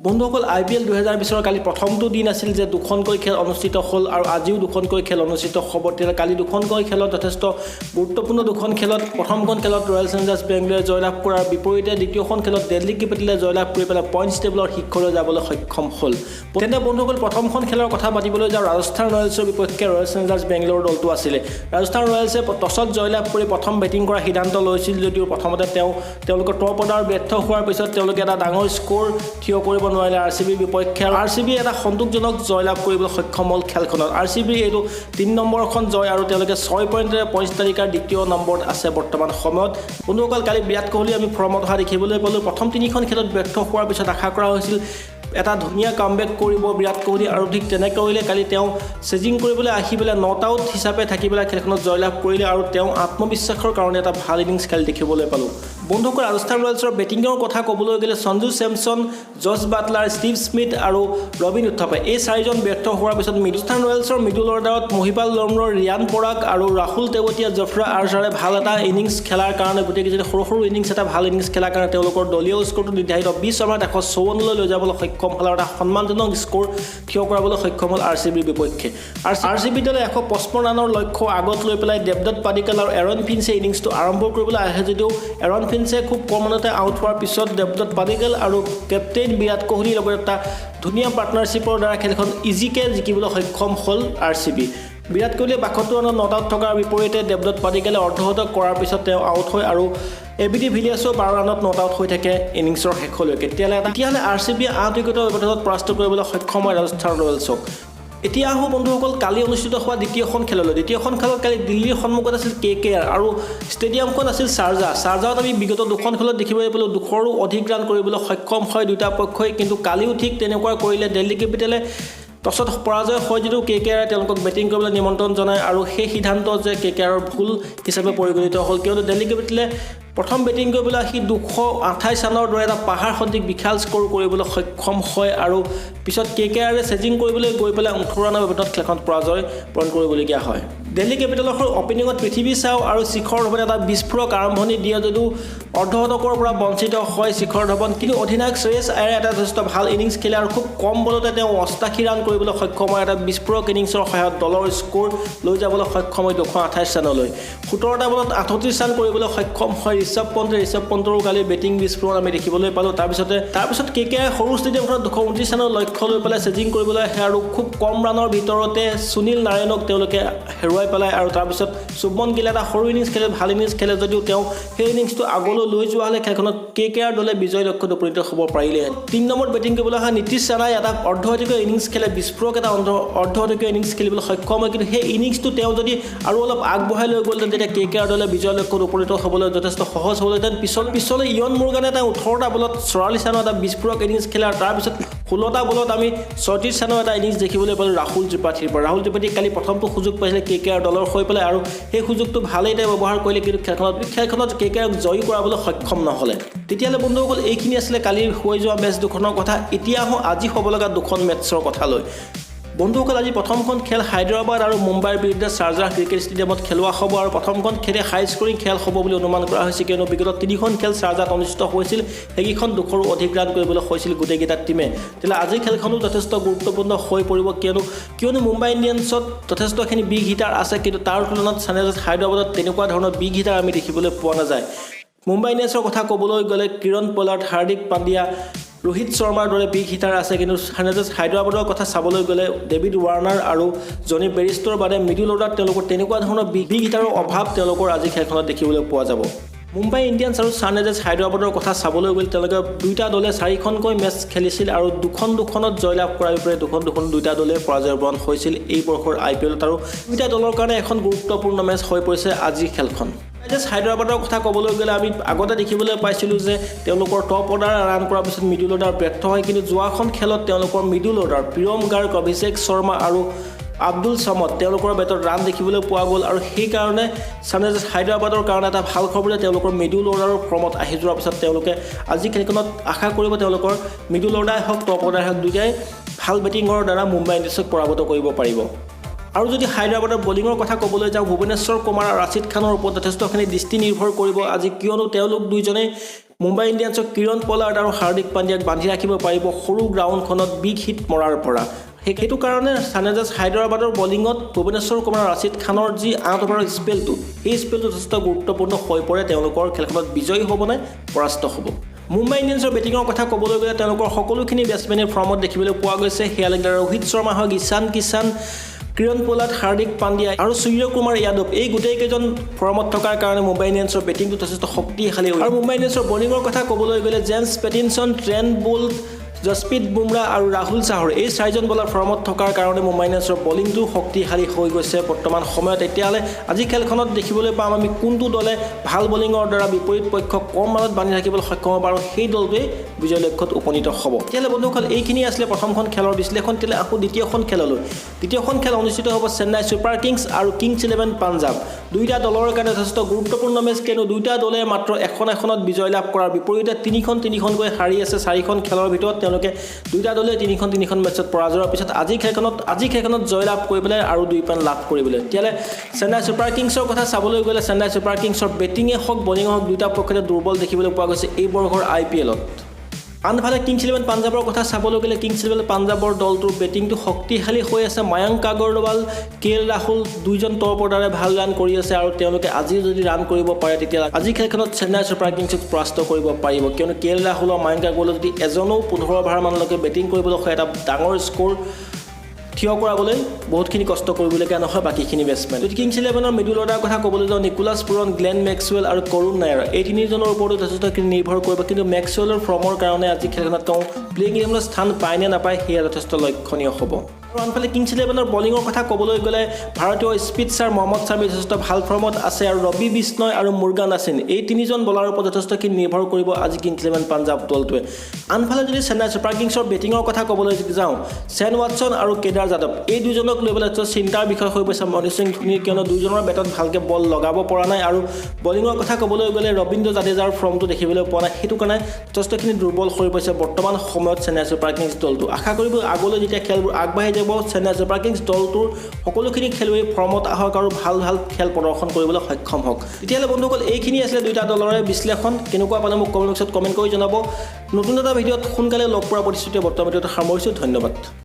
বন্ধুসকল IPL 2020 কালি প্ৰথমটো দিন আছিল যে দুখনকৈ খেল অনুষ্ঠিত হ'ল আৰু আজিও দুখনকৈ খেল অনুষ্ঠিত হ'ব। কালি দুখনকৈ খেলত যথেষ্ট গুৰুত্বপূৰ্ণ দুখন খেলত প্ৰথমখন খেলত ৰয়েল চেলেঞ্জাৰ্ছ বেংগলোৰে জয়লাভ কৰাৰ বিপৰীতে দ্বিতীয়খন খেলত দিল্লী কেপিটেলে জয়লাভ কৰি পেলাই পইণ্টছ টেবুলৰ শীৰ্ষলৈ যাবলৈ সক্ষম হ'ল। তেন্তে বন্ধুসকল প্ৰথমখন খেলৰ কথা পাতিবলৈ যাওঁ ৰাজস্থান ৰয়েলছৰ বিপক্ষে ৰয়েল চেলেঞ্জাৰ্ছ বেংগলোৰৰ দলটো আছিলে। ৰাজস্থান ৰয়েলছে টছত জয়লাভ কৰি প্ৰথম বেটিং কৰাৰ সিদ্ধান্ত লৈছিল যদিও প্ৰথমতে তেওঁলোকৰ টপ অৰ্ডাৰ ব্যৰ্থ হোৱাৰ পিছত তেওঁলোকে এটা ডাঙৰ স্ক'ৰ থিয় কৰিব নোৱাৰিলে RCB বিপক্ষে। RCB এটা সন্তোষজনক জয়লাভ কৰিবলৈ সক্ষম হ'ল খেলখনত। RCB এইটো 3 নম্বৰখন জয় আৰু তেওঁলোকে 6 পইণ্টেৰে পইণ্টছ তালিকাৰ দ্বিতীয় নম্বৰত আছে বৰ্তমান সময়ত। বন্ধুসকল কালি বিৰাট কোহলি আমি ফৰ্মত অহা দেখিবলৈ পালোঁ। প্ৰথম 3খন খেলত ব্যৰ্থ হোৱাৰ পিছত আশা কৰা হৈছিল এটা ধুনীয়া কামবেক কৰিব বিৰাট কোহলি আৰু ঠিক তেনে কৰিলে কালি তেওঁ চেজিং কৰিবলৈ আহি পেলাই নট আউট হিচাপে থাকি পেলাই খেলখনত জয়লাভ কৰিলে আৰু তেওঁ আত্মবিশ্বাসৰ কাৰণে এটা ভাল ইনিংছ খেলি দেখিবলৈ পালোঁ। বন্ধুসকল ৰাজস্থান ৰয়েলছৰ বেটিঙৰ কথা ক'বলৈ গ'লে Sanju Samson, Jos Butler, Steve Smith আৰু ৰবিন উথপ্পা এই 4জন ব্যৰ্থ হোৱাৰ পিছত ৰাজস্থান ৰয়েলছৰ মিডল অৰ্ডাৰত মহিপাল লমৰৰ, ৰিয়ান পৰাগ আৰু ৰাহুল তেৱতীয়া, জফ্ৰা আৰ্চাৰে ভাল এটা ইনিংছ খেলাৰ কাৰণে গোটেইকেইজনে সৰু ইনিংছ এটা ভাল ইনিংছ খেলাৰ কাৰণে তেওঁলোকৰ দলীয় স্ক'ৰটো নিৰ্ধাৰিত 20 অভাৰত 154লৈ লৈ যাবলৈ সক্ষম হ'ল আৰু এটা সন্মানজনক স্ক'ৰ থিয় কৰাবলৈ সক্ষম হ'ল RCBৰ বিপক্ষে। RCB দলে 155 ৰানৰ লক্ষ্য আগত লৈ পেলাই দেৱদত্ত পাডিক্কাল আৰু এৰন ফিঞ্চে ইনিংছটো আৰম্ভ কৰিবলৈ আহে যদিও এৰন ফিঞ্চে খুব কম ৰানতে আউট হোৱাৰ পিছত দেৱদত্ত পাডিক্কাল আৰু কেপ্টেইন বিৰাট কোহলিৰ লগত এটা ধুনীয়া পাৰ্টনাৰশ্বিপৰ দ্বাৰা খেলখন ইজিকৈ জিকিবলৈ সক্ষম হ'ল RCB। বিৰাট কোহলিয়ে 72 ৰানত নট আউট থকাৰ বিপৰীতে দেৱদত্ত পাডিক্কালে অৰ্ধশতক কৰাৰ পিছত তেওঁ আউট হয় আৰু এবিডি ভিলিয়াৰ্ছো 12 ৰানত নট আউট হৈ থাকে ইনিংছৰ শেষলৈকে। তেতিয়াহ'লে RCB 8 উইকেটৰ ব্যৱধানত পৰাস্ত কৰিবলৈ সক্ষম হয় ৰাজস্থান ৰয়েলছক। এতিয়া আহোঁ বন্ধুসকল কালি অনুষ্ঠিত হোৱা দ্বিতীয়খন খেললৈ। দ্বিতীয়খন খেলত কালি দিল্লীৰ সন্মুখত আছিল KKR আৰু ষ্টেডিয়ামখন আছিল শ্বাৰজাহত আমি বিগত দুখন খেলত দেখিবলৈ পালোঁ 200ৰো অধিক ৰান কৰিবলৈ সক্ষম হয় দুটা পক্ষই, কিন্তু কালিও ঠিক তেনেকুৱা কৰিলে দিল্লী কেপিটেলে। টছত পৰাজয় হয় যদিও KKR তেওঁলোকক বেটিং কৰিবলৈ নিমন্ত্ৰণ জনায় আৰু সেই সিদ্ধান্ত যে KKRৰ ভুল হিচাপে পৰিগণিত হ'ল, কিয়নো দিল্লী কেপিটেলে প্ৰথম বেটিং কৰিবলৈ আহি 228 ৰানৰ দৰে এটা পাহাৰ সদৃশ বিশাল স্ক'ৰ কৰিবলৈ সক্ষম হয় আৰু পিছত KKRে চেজিং কৰিবলৈ গৈ পেলাই 18 ৰানৰ ব্যৱধানত খেলখনত পৰাজয় বৰণ কৰিবলগীয়া হয়। দিল্লী কেপিটেলৰ অপেনিঙত পৃথিৱী চাও আৰু শিখৰ ধৱনে এটা বিস্ফোৰক আৰম্ভণি দিয়ে যদিও অৰ্ধশতকৰ পৰা বঞ্চিত হয় শিখৰ ধৱন, কিন্তু অধিনায়ক শ্ৰেয়স আয়াৰে এটা যথেষ্ট ভাল ইনিংছ খেলে আৰু খুব কম বলতে তেওঁ 88 ৰান কৰিবলৈ সক্ষম হয়। এটা বিস্ফোৰক ইনিংছৰ সহায়ত দলৰ স্ক'ৰ লৈ যাবলৈ সক্ষম হয় 228 ৰানলৈ। 17টা বলত 38 ৰান কৰিবলৈ সক্ষম হয় ঋষভ পন্তৰো কালি বেটিং বিস্ফোৰণ আমি দেখিবলৈ পালোঁ। তাৰপিছত KKR সৰু ষ্টেডিয়ামখনত 229 ৰানৰ লক্ষ্য লৈ পেলাই চেজিং কৰিবলৈ আহে আৰু খুব কম ৰানৰ ভিতৰতে সুনীল নাৰায়ণক তেওঁলোকে হেৰুৱাই পেলায় আৰু তাৰপিছত শুভমন গিলে এটা সৰু ইনিংছ খেলে, ভাল ইনিংছ খেলে যদিও তেওঁ সেই ইনিংছটো আগলৈ লৈ যোৱা হ'লে খেলখনত KKR দলে বিজয় লক্ষ্যত উপনীত হ'ব পাৰিলে। 3 নম্বৰত বেটিং কৰিবলৈ অহা নীতিশ ৰাণাই এটা অৰ্ধশতকীয় ইনিংছ খেলে, বিস্ফোৰক এটা অৰ্ধশতকীয় ইনিংছ খেলিবলৈ সক্ষম হয়, কিন্তু সেই ইনিংছটো তেওঁ যদি আৰু অলপ আগবঢ়াই লৈ গ'লহেঁতেন তেতিয়া KKR দলে বিজয় লক্ষ্যত উপনীত হ'বলৈ যথেষ্ট সহজ হ'লহেঁতেন। পিছলৈ ইয়ন মুৰ্গানে এটা 18টা বলত 44 ৰানৰ এটা বিস্ফোৰক ইনিংছ খেলে আৰু তাৰপিছত 16টা বলত আমি 36 ৰানৰ এটা ইনিংছ দেখিবলৈ পালোঁ ৰাহুল ত্ৰিপাঠীৰ পৰা। ৰাহুল ত্ৰিপাঠীয়ে কালি প্ৰথমটো সুযোগ পাইছিলে KKR দলৰ হৈ পেলাই আৰু সেই সুযোগটো ভালেই তেওঁ ব্যৱহাৰ কৰিলে, কিন্তু খেলখনত KKRক জয়ী কৰাবলৈ সক্ষম নহ'লে। তেতিয়াহ'লে বন্ধুসকল এইখিনি আছিলে কালিৰ হৈ যোৱা মেচ দুখনৰ কথা। এতিয়া আহোঁ আজি হ'ব লগা দুখন মেটছৰ কথালৈ। বন্ধুসকল আজি প্ৰথমখন খেল হায়দৰাবাদ আৰু মুম্বাইৰ বিৰুদ্ধে শ্বাৰজাহ ক্ৰিকেট ষ্টেডিয়ামত খেলোৱা হ'ব আৰু প্ৰথমখন খেলে হাই স্ক'ৰিং খেল হ'ব বুলি অনুমান কৰা হৈছে, কিয়নো বিগত 3খন খেল শ্বাৰজাহত অনুষ্ঠিত হৈছিল, সেইকেইখন 200ৰো অধিক ৰান কৰিবলৈ হৈছিল গোটেইকেইটা টীমে। তেতিয়াহ'লে আজিৰ খেলখনো যথেষ্ট গুৰুত্বপূৰ্ণ হৈ পৰিব, কিয়নো মুম্বাই ইণ্ডিয়ানছত যথেষ্টখিনি বিগ হিটাৰ আছে, কিন্তু তাৰ তুলনাত ছানৰাইজাৰ্ছ হায়দৰাবাদত তেনেকুৱা ধৰণৰ বিগ হিটাৰ আমি দেখিবলৈ পোৱা নাযায়। মুম্বাই ইণ্ডিয়ানছৰ কথা ক'বলৈ গ'লে কিৰণ পোলাৰ্ড, হাৰ্দিক পাণ্ডিয়া, ৰোহিত শৰ্মাৰ দৰে বিগ হিটাৰ আছে, কিন্তু ছানৰাইজাৰ্ছ হায়দৰাবাদৰ কথা চাবলৈ গ'লে ডেভিড ৱাৰ্ণাৰ আৰু জনি বেৰিষ্টৰ বাদে মিডল অৰ্ডাৰত তেওঁলোকৰ তেনেকুৱা ধৰণৰ বিগ হিটাৰৰ অভাৱ তেওঁলোকৰ আজি খেলখনত দেখিবলৈ পোৱা যাব। মুম্বাই ইণ্ডিয়ানছ আৰু ছানৰাইজাৰ্ছ হায়দৰাবাদৰ কথা চাবলৈ গ'লে তেওঁলোকে দুয়োটা দলে 4খনকৈ মেচ খেলিছিল আৰু দুখনত জয়লাভ কৰাৰ বিপৰীতে দুয়োটা দলে পৰাজয় বৰণ হৈছিল এই বৰ্ষৰ IPLত আৰু দুয়োটা দলৰ কাৰণে এখন গুৰুত্বপূৰ্ণ মেচ হৈ পৰিছে আজিৰ খেলখন। হায়দৰাবাদৰ কথা ক'বলৈ গ'লে আমি আগতে দেখিবলৈ পাইছিলোঁ যে তেওঁলোকৰ টপ অৰ্ডাৰ ৰান কৰাৰ পিছত মিডল অৰ্ডাৰ ব্যৰ্থ হয়, কিন্তু যোৱাখন খেলত তেওঁলোকৰ মিডল অৰ্ডাৰ প্ৰিয়ম গাৰ্গ, অভিষেক শৰ্মা আৰু আব্দুল ছামদ তেওঁলোকৰ বেটত ৰান দেখিবলৈ পোৱা গ'ল আৰু সেইকাৰণে ছানৰাইজাৰ্ছ হায়দৰাবাদৰ কাৰণে এটা ভাল খবৰ যে তেওঁলোকৰ মিডল অৰ্ডাৰৰ ফৰ্মত আহি যোৱাৰ পিছত তেওঁলোকে আজি খেলখনত আশা কৰিব তেওঁলোকৰ মিডল অৰ্ডাৰে হওক টপ অৰ্ডাৰে হওক দুয়োটাই ভাল বেটিঙৰ দ্বাৰা মুম্বাই ইণ্ডিয়ানছক পৰাভূত কৰিব পাৰিব। আৰু যদি হায়দৰাবাদৰ বলিঙৰ কথা ক'বলৈ যাওঁ ভুৱনেশ্বৰ কুমাৰ আৰু ৰাছিদ খানৰ ওপৰত যথেষ্টখিনি দৃষ্টি নিৰ্ভৰ কৰিব আজি, কিয়নো তেওঁলোক দুইজনেই মুম্বাই ইণ্ডিয়ানছক কিৰণ পলাৰ্ড আৰু হাৰ্দিক পাণ্ডিয়াক বান্ধি ৰাখিব পাৰিব সৰু গ্ৰাউণ্ডখনত বিগ হিট মৰাৰ পৰা সেইটো কাৰণে ছানৰাইজাৰ্ছ হায়দৰাবাদৰ বলিঙত ভুৱনেশ্বৰ কুমাৰ ৰাছিদ খানৰ যি 8 অভাৰৰ স্পেলটো এই স্পেলটো যথেষ্ট গুৰুত্বপূৰ্ণ হৈ পৰে তেওঁলোকৰ খেলখনত বিজয়ী হ'ব নে পৰাস্ত হ'ব মুম্বাই ইণ্ডিয়ানছৰ বেটিঙৰ কথা ক'বলৈ গ'লে তেওঁলোকৰ সকলোখিনি বেটছমেনে ফৰ্মত দেখিবলৈ পোৱা গৈছে সেয়া লাগিলে ৰোহিত শৰ্মা হওক ঈশান কিষাণ কিৰণ পোলাৰ্ড হাৰ্দিক পাণ্ডিয়া আৰু সূৰ্য কুমাৰ যাদৱ এই গোটেইকেইজন ফৰ্মত থকাৰ কাৰণে মুম্বাই ইণ্ডিয়ানছৰ বেটিংটো যথেষ্ট শক্তিশালী আৰু মুম্বাই ইণ্ডিয়ানছৰ বলিঙৰ কথা ক'বলৈ গ'লে James Pattinson Trent Boult Jasprit Bumrah আৰু ৰাহুল চাহৰ এই 4জন বলাৰ ফৰ্মত থকাৰ কাৰণে মুম্বাই ইণ্ডিয়ানছৰ বলিংটো শক্তিশালী হৈ গৈছে বৰ্তমান সময়ত এতিয়ালে আজি খেলখনত দেখিবলৈ পাম আমি কোনটো দলে ভাল বলিঙৰ দ্বাৰা বিপৰীত পক্ষক কম মানত বান্ধি ৰাখিবলৈ সক্ষম হ'ব আৰু সেই দলটোৱে বিজয় লক্ষ্যত উপনীত হ'ব তেতিয়ালে বন্ধুসকল এইখিনি আছিল প্ৰথমখন খেলৰ বিশ্লেষণ তেলে আকৌ দ্বিতীয়খন খেল অনুষ্ঠিত হ'ব চেন্নাই ছুপাৰ কিংছ আৰু কিংছ 11 পাঞ্জাব দুইটা দলৰ কাৰণে যথেষ্ট গুৰুত্বপূৰ্ণ মেচ কিয়নো দুইটা দলে মাত্ৰ এখনত বিজয় লাভ কৰাৰ বিপৰীতে তিনিখনকৈ হাৰি আছে 4খন খেলৰ ভিতৰত তেওঁলোকে দুইটা দলে তিনিখন মেচত পৰাজয়ৰ পিছত আজি খেলখনত জয় লাভ কৰিবলৈ আৰু 2 পইণ্ট লাভ কৰিবলৈ তেতিয়ালে চেন্নাই ছুপাৰ কিংছৰ কথা চাবলৈ গ'লে চেন্নাই ছুপাৰ কিংছৰ বেটিঙে হওক বলিঙে হওক দুইটা পক্ষতে দুৰ্বল দেখিবলৈ পোৱা গৈছে এই বৰ্ষৰ IPLত আনফালে কিংছ 11 পাঞ্জাবৰ কথা চাবলৈ গ'লে কিংছ 11 পাঞ্জাবৰ দলটোৰ বেটিংটো শক্তিশালী হৈ আছে মায়াংক আগৰৱাল KL ৰাহুল দুইজন তৰপৰ্দাৰে ভাল ৰান কৰি আছে আৰু তেওঁলোকে আজি যদি ৰান কৰিব পাৰে তেতিয়া আজি খেলখনত চেন্নাই ছুপাৰ কিংছক পৰাস্ত কৰিব পাৰিব কিয়নো KL ৰাহুল আৰু মায়াংক আগৰৱালে যদি এজনো 15 অভাৰ মানলৈকে বেটিং কৰিবলৈ হয় এটা ডাঙৰ স্ক'ৰ থিয় কৰাবলৈ বহুতখিনি কষ্ট কৰিবলগীয়া নহয় বাকীখিনি বেটছমেন যদি কিংছ 11ৰ মিডল অৰ্ডাৰৰ কথা ক'বলৈ যাওঁ নিকোলাছ পুৰন গ্লেন মেক্সৱেল আৰু কৰোণ নায়াৰ এই তিনিজনৰ ওপৰতো যথেষ্টখিনি নিৰ্ভৰ কৰিব কিন্তু মেক্সৱেলৰ ফৰ্মৰ কাৰণে আজি খেলখনত তেওঁ প্লেইং ইলেভেনত স্থান পায় নে নাপায় সেয়া যথেষ্ট লক্ষণীয় হ'ব আৰু আনফালে কিংছ 11ৰ বলিঙৰ কথা ক'বলৈ গ'লে ভাৰতীয় স্পিডাৰ মহম্মদ ছামি যথেষ্ট ভাল ফৰ্মত আছে আৰু ৰবি বিষ্ণয় আৰু মুৰ্গান আছিন এই তিনিজন বলাৰৰ ওপৰত যথেষ্টখিনি নিৰ্ভৰ কৰিব আজি কিংছ 11 পাঞ্জাব দলটোৱে আনফালে যদি চেন্নাই ছুপাৰ কিংছৰ বেটিঙৰ কথা ক'বলৈ যাওঁ ছেন ৱাটছন আৰু কেদাৰ যাদৱ এই দুজনক লৈ পেলাই চিন্তাৰ বিষয় হৈ গৈছে মহেন্দ্ৰ সিং ধোনীৰ কিয়নো দুজনৰ বেটত ভালকৈ বল লগাব পৰা নাই আৰু বলিঙৰ কথা ক'বলৈ গ'লে ৰবীন্দ্ৰ জাদেজাৰ ফৰ্মটো দেখিবলৈ পোৱা নাই সেইটো কাৰণে যথেষ্টখিনি দুৰ্বল হৈ পৰিছে বৰ্তমান সময়ত চেন্নাই ছুপাৰ কিংছ দলটো আশা কৰিব আগলৈ যেতিয়া খেলবোৰ আগবাঢ়ি যাব চেন্নাই ছুপাৰ কিংছ দলটোৰ সকলোখিনি খেলুৱৈ ফৰ্মত আহক আৰু ভাল খেল প্ৰদৰ্শন কৰিবলৈ সক্ষম হওক তেতিয়াহ'লে বন্ধুসকল এইখিনি আছিলে দুইটা দলৰে বিশ্লেষণ কেনেকুৱা পালে মোক কমেণ্ট বক্সত কমেণ্ট কৰি জনাব নতুন এটা ভিডিঅ'ত সোনকালে লগ পোৱাৰ প্ৰতিশ্ৰুতি বৰ্তমান ভিডিঅ'ত সামৰিছোঁ ধন্যবাদ